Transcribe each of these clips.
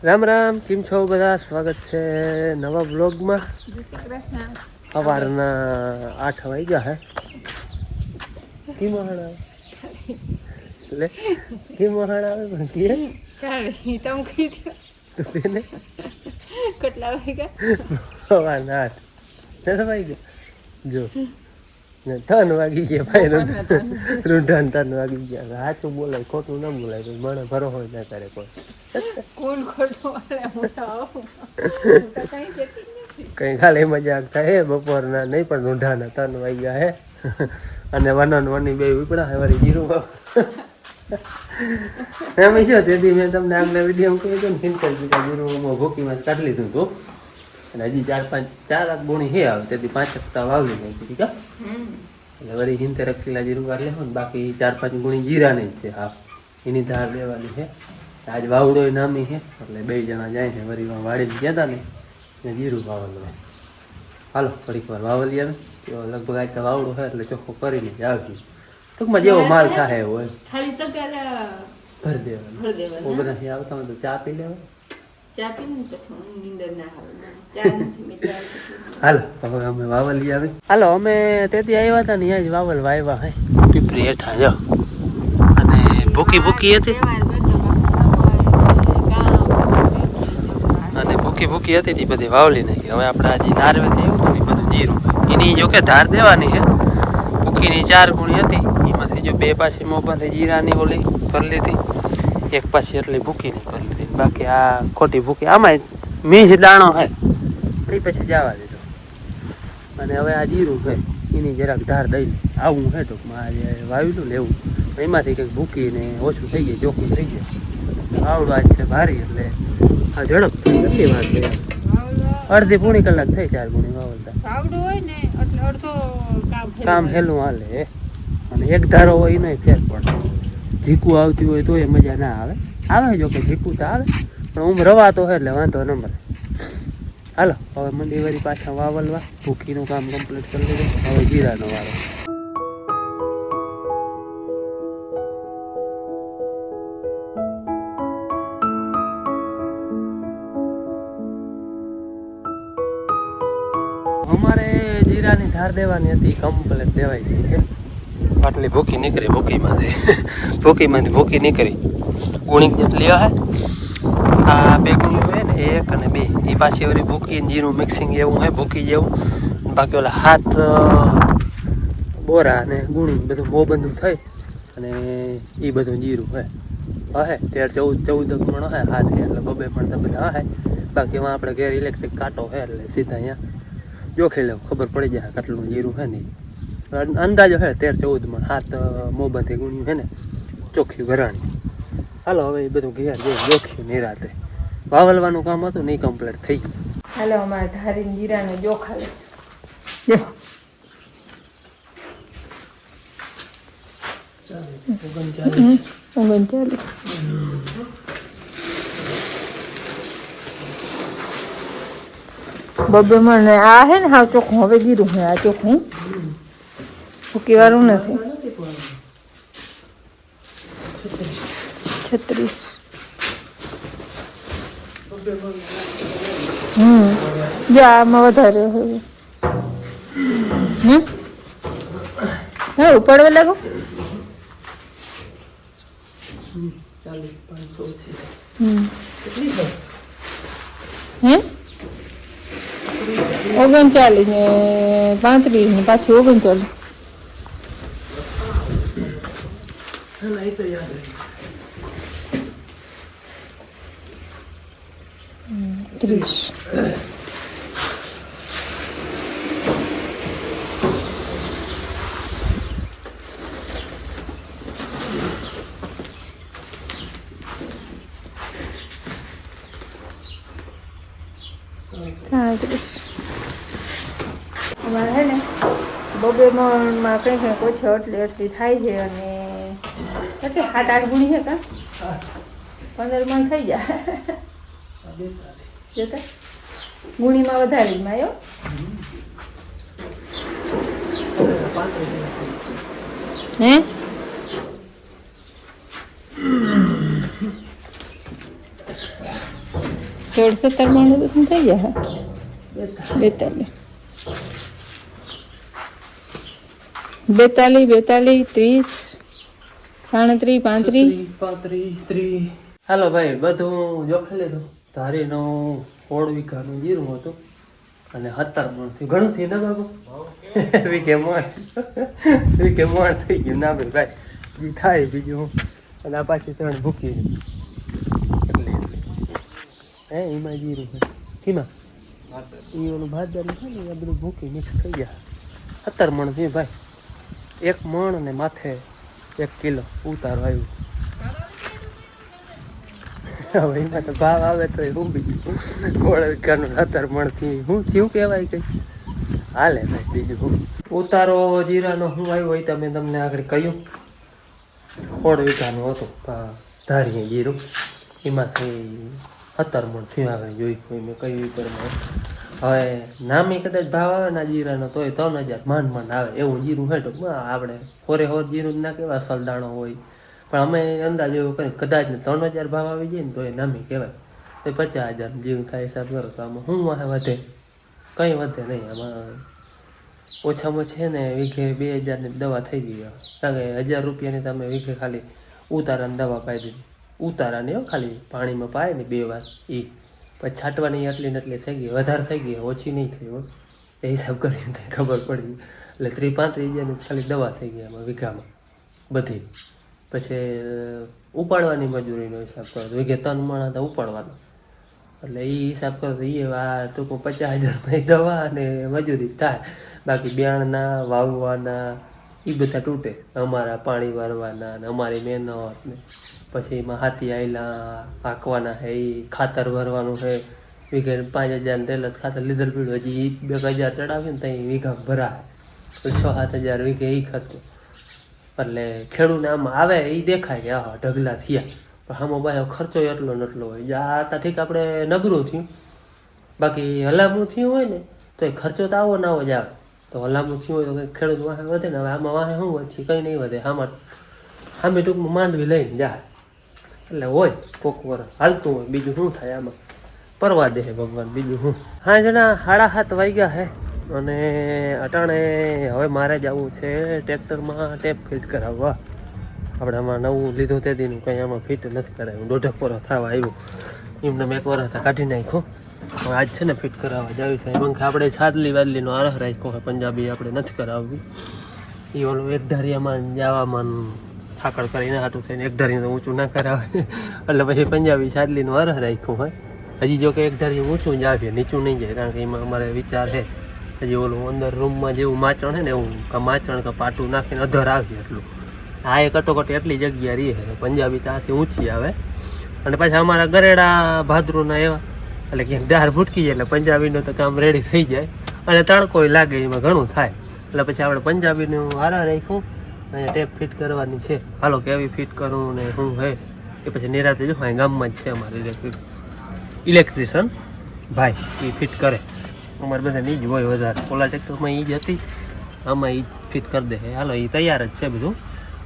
રામ રામ, કેમ છો બધા? સ્વાગત છે નવા બ્લોગમાં. સવારના 8 વાગ્યા હે. કેમ વહાણ લે કેમ વહાણ આવે પણ કે કાઈ તમ કીધું તો બેને કેટલા વાગ્યા? સવારના 8 વાગ્યા જો 3 વાગી ગયા ભાઈ. રૂંઢાન 3 વાગી ગયા. સાચું બોલાય, ખોટું ના બોલાય. મને ભરો હોય ના કરે કોઈ. કોણ ખોટું વાળે હું તો કઈ કેતી નથી. કઈ ખાલી મજાક થાય બપોરના નહીં, પણ રૂંઢાના 3 વાગ્યા હે. અને વનની બે ઉપડા હે વળી જીરું એમ જો તેથી મેં તમને આગલા વિડીયો કહ્યું હતું ને, સિંચલ જીરું ભૂકીમાં કાઢી લીધું હતું. અને હજી 4 ગુણી હે આવે તેથી 5 હપ્તા વાવલી નાખી હતી. એટલે વળી 70 કિલા જીરું વાર લેવું ને, બાકી 4-5 ગુણી જીરાની જ છે. હા, એની ધાર લેવાની છે. આજ વાવડો નામી છે એટલે 2 જણા જાય છે. વળી વાડીને ગયા હતા ને જીરું વાવવાનું. હાલો થોડીક વાર વાવલી આવે તો લગભગ આજ વાવડો છે એટલે ચોખ્ખો કરીને જ આવશું. ટૂંકમાં જેવો માલ થાય એવો હોય ખાલી તો કે ભરી દેવાનું. બધાથી આવતા હોય તો ચા પી લેવા. ચા પીને પછી નીંદર ના આવે. ચા નથી મિત્ર. હાલો હવે અમે વાવલી આવી. હાલો અમે તેથી આવ્યા હતા ને, અહીંયા જ વાવલ વાવ્યા હે પીપરી હેઠા જો. અને ભૂકી હતી અને ભૂકી હતી એ બધી વાવલી નાખી. હવે આપણે આજે નારવેથી એવું ને બધું જીરું એની જો કે ધાર દેવાની છે. ભૂકીની 4 ગુણી હતી, એમાંથી જો 2 પાછી મોબાથી જીરાની ઓલી ભરી લીધી, 1 પાછી એટલી ભૂકીની ભરી લીધી. બાકી આ ખોટી ભૂકી આમાં મીજ દાણો છે એ પછી જવા દીધો. અને હવે આ જીરું છે એની જરાક ધાર દઈ આવું છે ટૂંકમાં. આજે વાવેલું લેવું એમાંથી કંઈક ભૂકીને ઓછું થઈ જાય, ચોખ્ખું થઈ જાય. આવડું આજ છે ભારી એટલે આ ઝડપ કેટલી વાર થઈ, અડધી પોણી કલાક થઈ 4 ગુણી વાવલતા. આવડું હોય ને એટલે અડધો કામ હેલું હાલે. અને એક ધારો હોય એનો ફેર પડે. ઝીકું આવતી હોય તો એ મજા ના આવે. આવે જો કે ઝીકું તો આવે, પણ રવાતો હોય એટલે વાંધો ન મળે. હાલો હવે મંડી વાળી પાછા વાવલવા. ભૂકીનું કામ કમ્પ્લીટ કરી લીધું. હવે જીરાનો વારો. અમારે જીરાની ધાર દેવાની હતી, કમ્પ્લીટ દેવાઈ ગઈ છે. આટલી ભૂકી નીકળી ભૂકીમાંથી ભૂકી નીકળી. ગુણી જેટલી હે આ 2 ગુણીઓ હોય ને, 1 અને 2 એ પાછી વળી ભૂકી જીરું મિક્સિંગ એવું હોય ભૂકી જેવું. બાકી ઓલા 7 બોરા અને ગુણી બધું મોબંધું થઈ અને એ બધું જીરું હે 13-14 મણ હે. હાથ એટલે 2 મણ બધા હે. બાકી એમાં આપણે ઘેર ઇલેક્ટ્રિક કાંટો હે એટલે સીધા અહીંયા જોખી લેવું, ખબર પડી જાય કેટલું જીરું છે ને. અંદાજો હે 13-14 મણ. 7 મોબંધી ગુણ્યું છે ને ચોખ્ખી ઘરાણી. હાલો હવે એ બધું ઘેર જઈ જોખ્યું નિરાતે. વાવલવાનું કામ હતું નહીં, કમ્પ્લીટ થઈ ગયું. હાલો અમારે ધારી જીરાને જોખા લે. બબે મને આ હે ને હાવ ચોખ્ખું. હવે જીરું હે આ ચોખ્ખું, ભૂકી વાળું નથી. 36 જા આમાં વધારે હોય. હે ઉપાડવા લાગો. 39 ને 35 ને પાછી 39. અમારે હે ને 2 મણમાં કંઈ ઓછો એટલી થાય છે. અને કેટલી 7-8 ગુણી છે કા 15 મણ થઈ જાય. જોતા ગુણીમાં વધારે જ માયો. હે 16-17 મણ તો થઈ જાય. 42 30 37 35. હાલો ભાઈ, બધું જોખી લીધું. ધારીનું 16 વીઘાનું જીરું હતું અને 17 મણ થયું. ઘણું થયું ને બાબુ? વીઘે મણ થઈ ગયું ના ભાઈ. જી થાય બીજું. અને આ પાછી 3 ભૂકી એટલે એમાં જીરું છે કીમાં એ ઓલું ભાતદારી થાય ને એ બધું ભૂકી મિક્સ થઈ જાય. 17 મણ થયું ભાઈ. 1 મણ અને માથે 1 કિલો ઉતારો આવ્યું. હવે એમાં તો ભાવ આવે તો હું બીજું 16 વીઘાનું 17 મણથી શું થયું કહેવાય કંઈ હાલે ભાઈ. બીજું હું ઉતારો જીરાનો હું આવ્યો હોય તમે તમને આગળ કહ્યું. 16 વીઘાનું હતું ધારીએ જીરું, એમાંથી 17 મણ થયું આગળ જોઈ મેં કહ્યું પ્રમાણે. હવે નામી કદાચ ભાવ આવે ને જીરાનો તોય 3000 માંડ આવે એવું જીરું છે. તો આપણે હોરે જીરું ના કહેવાય, અસલ દાણો હોય. પણ અમે અંદાજ એવો કરી કદાચ ને 3000 ભાવ આવી જાય ને તો એ નામી કહેવાય. તો 50,000 જેવું થાય હિસાબ કરો તો આમાં શું વાહે વધે? કંઈ વધે નહીં. આમાં ઓછામાં છે ને વીઘે 2000ની દવા થઈ ગઈ. કારણ કે 1000 રૂપિયાની તમે વીઘે ખાલી ઉતારાની દવા પાઈ દીધી. ઉતારાની ખાલી પાણીમાં પાય ને 2 વાર એ પછી છાંટવાની એટલી ને એટલી થઈ ગઈ. વધારે થઈ ગઈ, ઓછી નહીં થઈ હોય એ હિસાબ કરીને ખબર પડી. એટલે 30-35,000ની ખાલી દવા થઈ ગઈ આમાં વીઘામાં બધી. પછી ઉપાડવાની મજૂરીનો હિસાબ કરો તો વીઘે 3 મણ હતા ઉપાડવાનો. એટલે એ હિસાબ કરો તો એ આ ટૂંકો 50,000 દવા અને મજૂરી થાય. બાકી બિયારણના વાવવાના એ બધા તૂટે. અમારા પાણી વારવાના ને અમારી મહેનત ને પછી એમાં હાથી આયલા હાંકવાના છે, એ ખાતર ભરવાનું છે. વીઘે 5,000 રેલત ખાતર લીધેલ પીડ્યું, હજી 2,000 ચડાવ્યું ને ત્યાં વીઘા ભરાય 6-7,000 વીઘે એ ખર્ચો. એટલે ખેડૂતને આમ આવે એ દેખાય કે હા ઢગલા થયા, પણ આમાં બાયો ખર્ચો એટલો ને એટલો હોય. આ તા ઠીક આપણે નબળું થયું, બાકી હલામું થયું હોય ને તો એ ખર્ચો તો આવો ને આવો જ આવે. તો હલામું થયું હોય તો કંઈક ખેડૂત વાહે વધે ને. હવે આમાં વાહે શું વધે? કંઈ નહીં વધે. સામે ટૂંકમાં માંડવી લઈને જાય એટલે હોય કોક વર હાલતું હોય. બીજું શું થાય આમાં? પરવા દે ભગવાન, બીજું શું. હા જણા 7:30 વાગ્યા છે અને અટાણે હવે મારે જવું છે ટ્રેક્ટરમાં ટેપ ફિટ કરાવવા. આપણે આમાં નવું લીધું તે દીનું કંઈ આમાં ફિટ નથી કરાવ્યું. 1.5 વર્ષ થવા આવ્યું. એમને મેં 1 વર્ષ કાઢી નાખ્યો. હવે આજ છે ને ફિટ કરાવવા જાવી છે. એમાં આપણે છાદલી વાદલીનો આરહ રાખ્યો હોય, પંજાબી આપણે નથી કરાવવી. એ ઓલું એકધારિયામાં જવામાં થાકડ કરીને હાટું થઈને એકધારીને ઊંચું ના કરાવે એટલે પછી પંજાબી છાદલીનો આરહ રાખ્યું હોય. હજી જો કે એકધારી ઊંચું જ આવીએ, નીચું નહીં જાય. કારણ કે એમાં અમારે વિચાર છે હજી ઓલું અંદર રૂમમાં જેવું માચણ છે ને એવું માચણ કે પાટું નાખીને અધર આવીએ એટલું. આ એ કટોકટ એટલી જગ્યા રહી છે. પંજાબી ત્યાંથી ઊંચી આવે અને પાછા અમારા ગરેડા ભાદરુના એવા એટલે ક્યાંક દાર ભૂટકી જાય એટલે પંજાબીનું તો કામ રેડી થઈ જાય અને તડકોય લાગે, એમાં ઘણું થાય. એટલે પછી આપણે પંજાબીનું હારા રાખ્યું. અહીંયા ટેપ ફિટ કરવાની છે. હાલો કેવી ફિટ કરું ને શું હે એ પછી નિરાતે જો ગામમાં જ છે અમારે ઇલેક્ટ્રિશિયન ભાઈ, એ ફિટ કરે. અમારે બધા એ જ હોય વધારે. ઓલા ટ્રેક્ટરમાં એ જ હતી, આમાં એ ફિટ કરી દે. હાલો એ તૈયાર જ છે બધું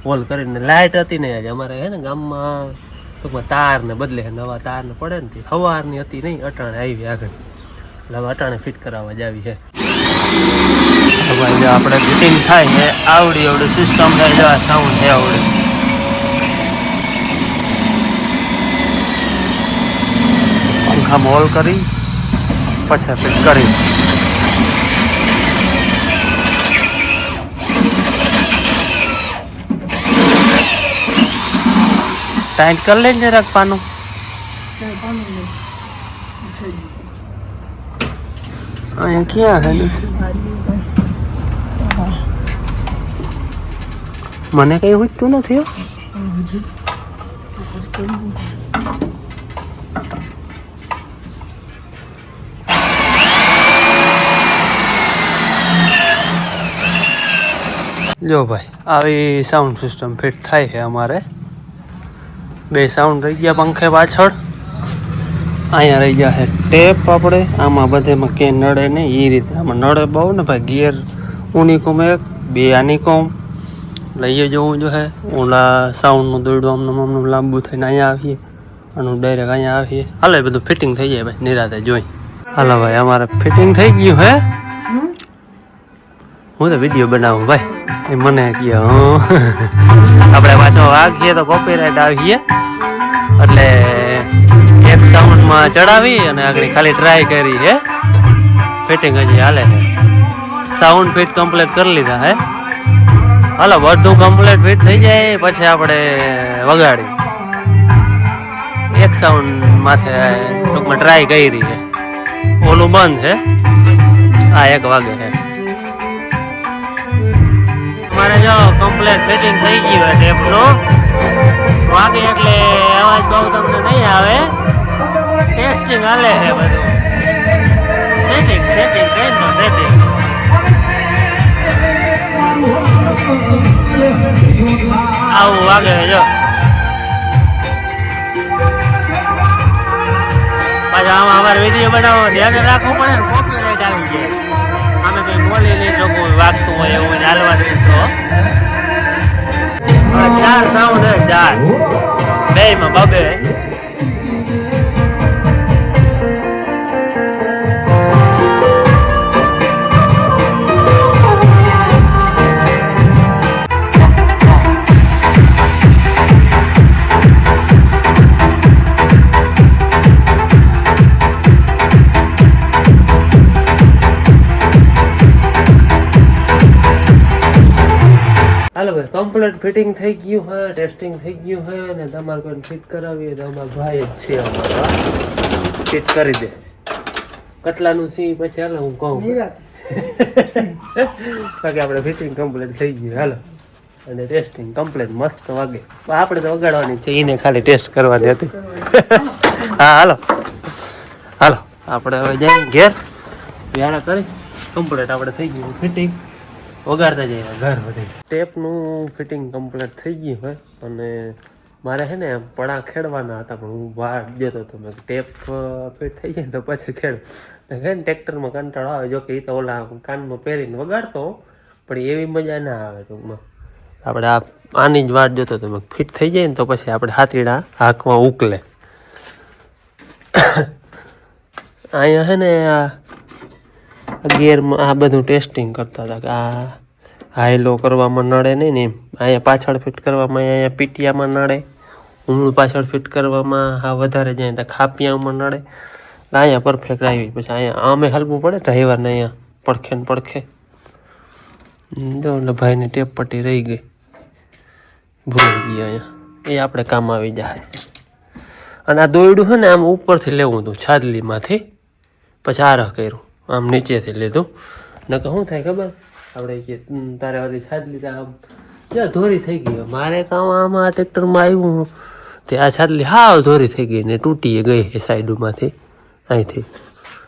હોલ કરીને. લાઇટ હતી ને આજે અમારે હે ને ગામમાં ટૂંકમાં તારને બદલે નવા તારને પડે ને સવારની હતી નહીં, અટાણે આવી આગળ. એટલે હવે અટાણે ફિટ કરાવવા જ આવી છે. ભાઈ આપણે ફિટિંગ થાય છે આવડી સિસ્ટમ થાય છે. સાઉન્ડ છે આવડે. પંખામાં હોલ કરી પછી ફિટ કરી. ટાઈટ કરી લે જરાક પાનું. અહીંયા ક્યાં છે? મને કઈ ઉઠતું નથી. જો ભાઈ આવી સાઉન્ડ સિસ્ટમ ફિટ થાય છે અમારે. 2 સાઉન્ડ રહી ગયા પંખે પાછળ. અહીંયા રહી ગયા છે ટેપ. આપણે આમાં બધેમાં ક્યાંય નડે નહીં એ રીતે. આમાં નડે બહુ ને ભાઈ. ગિયર ઉનિકોમ 1, 2 આનિકોમ લઈએ જવું જો હે. ઓલા સાઉન્ડનું દોરડું આમનું લાંબુ થઈને અહીંયા આવીએ આનું ડાયરેક્ટ અહીંયા આવીએ. હાલો એ બધું ફિટિંગ થઈ જાય ભાઈ નિરાતે જોઈ. હાલો ભાઈ અમારે ફિટિંગ થઈ ગયું હે. હું તો વિડીયો બનાવું ભાઈ એ મને કહે આપણે પાછો વાગીએ તો કોપીરાઇટ આવીએ એટલે એક સાઉન્ડમાં ચડાવી અને આગળ ખાલી ટ્રાય કરી હે. ફિટિંગ હજી હાલે છે. સાઉન્ડ ફિટ કમ્પ્લીટ કરી લીધા હે. હાલો બધું કમ્પ્લીટ ફિટ થઈ જાય પછી આપણે વગાડી એક સાઉન્ડ માથે ટૂંકમાં ટ્રાય કરી છે. ઓલું બંધ છે. આ 1 વાગે છે. અમારે જો કમ્પ્લીટ ફિટિંગ થઈ ગયું હોય ટેપનું વાગે એટલે અવાજ બહુ તમને નહીં આવે. ટેસ્ટિંગ હાલે છે બધું. સેટિંગ કઈ નો સેટિંગ આવું વાગે જો. પાછા આમાં અમારે વિડીયો બનાવવા ધ્યાન રાખવું પડે ને કોપીરાઇટ આવી જાય. અમે કઈ બોલી નહીં તો કોઈ વાગતું હોય એવું ચાલવા દઈએ તો 4 સાઉન્ડ હે 4 બેયમાં બબે. હાલો ભાઈ કમ્પ્લીટ ફિટિંગ થઈ ગયું હોય ટેસ્ટિંગ થઈ ગયું હોય અને તમારે કોઈ ફિટ કરાવીએ તો અમારા ભાઈ જ છે અમારા ફિટ કરી દે. કેટલાનું છે પછી હાલો હું કહું બાકી આપણે ફિટિંગ કમ્પ્લીટ થઈ ગયું. હાલો અને ટેસ્ટિંગ કમ્પ્લીટ મસ્ત વાગે. આપણે તો વગાડવાની છે એને ખાલી ટેસ્ટ કરવાની હતી. હા હાલો હાલો આપણે હવે જઈએ ઘેર વ્યારા કરી કમ્પ્લીટ આપણે થઈ ગયું ફિટિંગ. વગાડતા જઈએ ઘર બધે. ટેપનું ફિટિંગ કમ્પ્લીટ થઈ ગયું હોય અને મારે છે ને પડા ખેડવાના હતા પણ હું બહાર જતો હતો. મેં ટેપ ફિટ થઈ જાય ને તો પછી ખેડ ને ટ્રેક્ટરમાં કંટાળો આવે. જો કે એ તો ઓલા કાનમાં પહેરીને વગાડતો પણ એવી મજા ના આવે ટૂંકમાં. આપણે આની જ વાટ જોતો હતો. મેં ફિટ થઈ જાય ને તો પછી આપણે હાથીડા હાંકમાં ઉકલે. અહીંયા છે ને ગેરમાં આ બધું ટેસ્ટિંગ કરતા હતા કે આ હાઈ લો કરવામાં નડે નહીં ને એમ. અહીંયા પાછળ ફિટ કરવામાં અહીંયા પીટિયામાં નડે. હું પાછળ ફિટ કરવામાં હા વધારે જાય તો ખાપિયામાં નડે. અહીંયા પરફેક્ટ આવી પછી અહીંયા અમે હલવું પડે ડ્રાઈવરને અહીંયા પડખે ને પડખે. જો એટલે ભાઈની ટેપ પટ્ટી રહી ગઈ ભૂલી ગઈ અહીંયા. એ આપણે કામ આવી જાય. અને આ દોયડું છે ને આમ ઉપરથી લેવું હતું છાદલીમાંથી પછી આ રહ કર્યું આમ નીચેથી લીધું. નકર શું થાય ખબર આપણે કે તારે વાળી છાદલી આમ ધોરી થઈ ગઈ. મારે કામ આમાં આ ટ્રેક્ટરમાં આવ્યું તે આ છાદલી હાવ ધોરી થઈ ગઈ ને તૂટી ગઈ એ સાઈડમાંથી અહીંથી.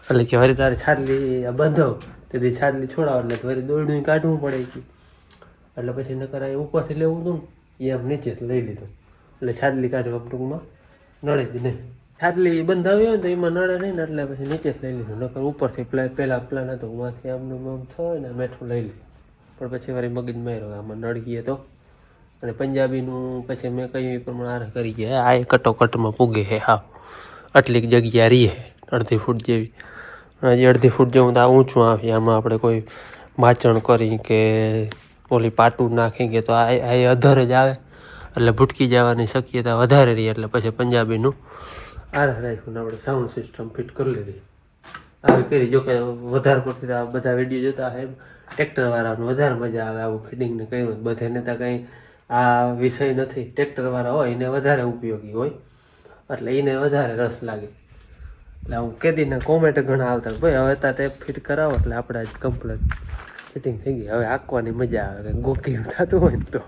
એટલે કે વળી તારે છાદલી બંધો તેથી છાદલી છોડાવો એટલે વળી દોરડું કાઢવું પડે કે એટલે પછી નકર અહીં ઉપરથી લેવું હતું ને એ આમ નીચેથી લઈ લીધું. એટલે છાદલી કાઢવા ટૂંકમાં નડે જ નહીં. છાદલી બંધાવી હોય ને તો એમાં નડે નહીં ને એટલે પછી નીચે જ લઈ લીધું. નકર ઉપરથી પહેલાં પ્લાન હતો ઉમાંથી આમનું આમ થયો ને મેઠું લઈ લીધું પણ પછી વળી મગજ માર્યો આમાં નડગીએ તો. અને પંજાબીનું પછી મેં કહ્યું એ પ્રમાણે આરે કરી ગયા. આ કટોકટમાં પૂગે છે હા આટલી જગ્યા રહી છે 1.5 ફૂટ જેવી. હજી 1.5 ફૂટ જેવું તો આ ઊંચું આવે. આમાં આપણે કોઈ માચણ કરી કે ઓલી પાટું નાખી કે તો આ અધર જ આવે એટલે ભૂટકી જવાની શક્યતા વધારે રહી. એટલે પછી પંજાબીનું આરે રાખ્યું આપણે સાઉન્ડ સિસ્ટમ ફિટ કરી લીધી. આવી કરી જો કે વધારે પડતી આ બધા વિડીયો જોતા હોય ટ્રેક્ટરવાળાને વધારે મજા આવે આવું ફિટિંગને કર્યું. બધાને તો કંઈ આ વિષય નથી. ટ્રેક્ટરવાળા હોય એને વધારે ઉપયોગી હોય એટલે એને વધારે રસ લાગે. એટલે હું કેદીના કોમેન્ટ ઘણા આવતા ભાઈ હવે ત્યાં ટેપ ફિટ કરાવો એટલે આપણે આજ કમ્પ્લીટ ફિટિંગ થઈ ગઈ. હવે આંકવાની મજા આવે ગોકીનું થતું હોય ને તો